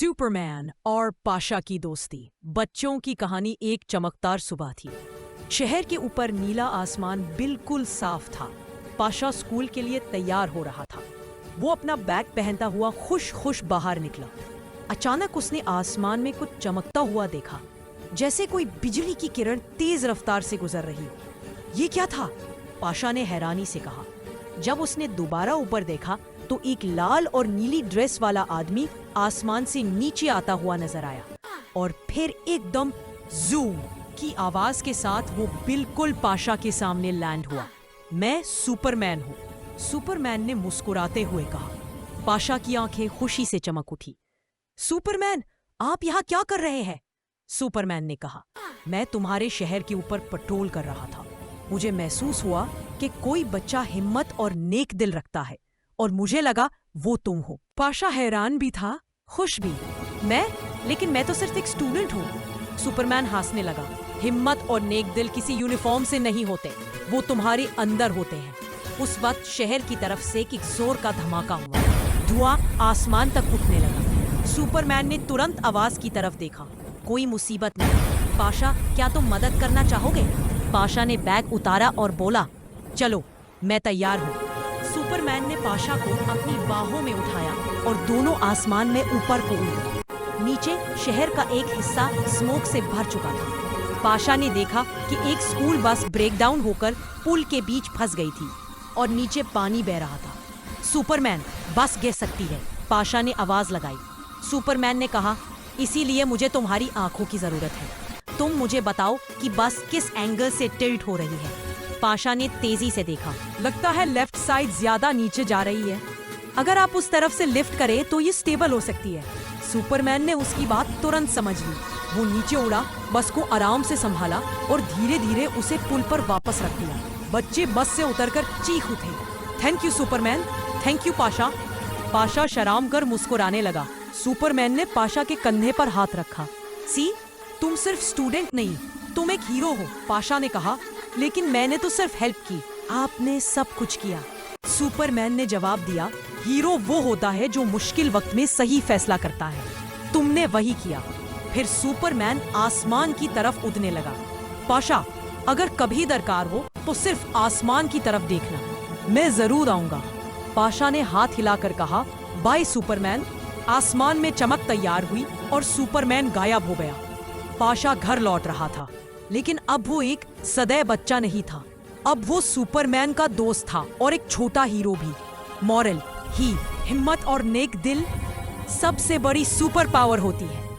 Superman और पाशा की दोस्ती। बच्चों की कहानी। एक चमकदार सुबह थी। शहर के ऊपर नीला आसमान बिल्कुल साफ था। पाशा स्कूल के लिए तैयार हो रहा था। वो अपना बैग पहनता हुआ खुश खुश बाहर निकला। अचानक उसने आसमान में कुछ चमकता हुआ देखा, जैसे कोई बिजली की किरण तेज रफ्तार से गुजर रही। ये क्या था? पाशा ने हैरानी से कहा। जब उसने दोबारा ऊपर देखा तो एक लाल और नीली ड्रेस वाला आदमी आसमान से नीचे आता हुआ नजर आया और फिर एकदम जूम की आवाज के साथ वो बिल्कुल पाशा के सामने लैंड हुआ। मैं सुपरमैन हूँ, सुपरमैन ने मुस्कुराते हुए कहा। पाशा की आंखें खुशी से चमक उठी। सुपरमैन, आप यहाँ क्या कर रहे हैं? सुपरमैन ने कहा, मैं तुम्हारे शहर के ऊपर पेट्रोल कर रहा था। मुझे महसूस हुआ कि कोई बच्चा हिम्मत और नेक दिल रखता है और मुझे लगा वो तुम हो। पाशा हैरान भी था, खुश भी। लेकिन मैं तो सिर्फ एक स्टूडेंट हूँ। सुपरमैन हंसने लगा। हिम्मत और नेक दिल किसी यूनिफॉर्म से नहीं होते, वो तुम्हारे अंदर होते हैं। उस वक्त शहर की तरफ से एक जोर का धमाका हुआ। धुआं आसमान तक उठने लगा। सुपरमैन ने तुरंत आवाज की तरफ देखा। कोई मुसीबत नहीं। पाशा, क्या तुम मदद करना चाहोगे? पाशा ने बैग उतारा और बोला, चलो, मैं तैयार हूँ। सुपरमैन ने पाशा को अपनी बाहों में उठाया और दोनों आसमान में ऊपर को उड़े। नीचे शहर का एक हिस्सा स्मोक से भर चुका था। पाशा ने देखा कि एक स्कूल बस ब्रेकडाउन होकर पुल के बीच फंस गई थी और नीचे पानी बह रहा था। सुपरमैन, बस गिर सकती है, पाशा ने आवाज लगाई। सुपरमैन ने कहा, इसीलिए मुझे तुम्हारी आंखों की जरूरत है। तुम मुझे बताओ कि बस किस एंगल से टिल्ट हो रही है। पाशा ने तेजी से देखा। लगता है लेफ्ट साइड ज्यादा नीचे जा रही है। अगर आप उस तरफ से लिफ्ट करें तो ये स्टेबल हो सकती है। सुपरमैन ने उसकी बात तुरंत समझ ली। वो नीचे उड़ा, बस को आराम से संभाला और धीरे धीरे उसे पुल पर वापस रख दिया। बच्चे बस से उतरकर चीख उठे। Thank you Superman, thank you Pasha. Pasha शर्म कर मुस्कुराने लगा। सुपरमैन ने पाशा के कंधे पर हाथ रखा। सी, तुम सिर्फ स्टूडेंट नहीं, तुम एक हीरो हो, पाशा ने कहा। लेकिन मैंने तो सिर्फ हेल्प की, आपने सब कुछ किया। सुपरमैन ने जवाब दिया, हीरो वो होता है जो मुश्किल वक्त में सही फैसला करता है। तुमने वही किया। फिर सुपरमैन आसमान की तरफ उड़ने लगा। पाशा, अगर कभी दरकार हो तो सिर्फ आसमान की तरफ देखना, मैं जरूर आऊंगा। पाशा ने हाथ हिलाकर कहा, बाय सुपरमैन। आसमान में चमक तैयार हुई और सुपरमैन गायब हो गया। पाशा घर लौट रहा था, लेकिन अब वो एक सदैव बच्चा नहीं था। अब वो सुपरमैन का दोस्त था और एक छोटा हीरो भी। मॉरल ही हिम्मत और नेक दिल सबसे बड़ी सुपर पावर होती है।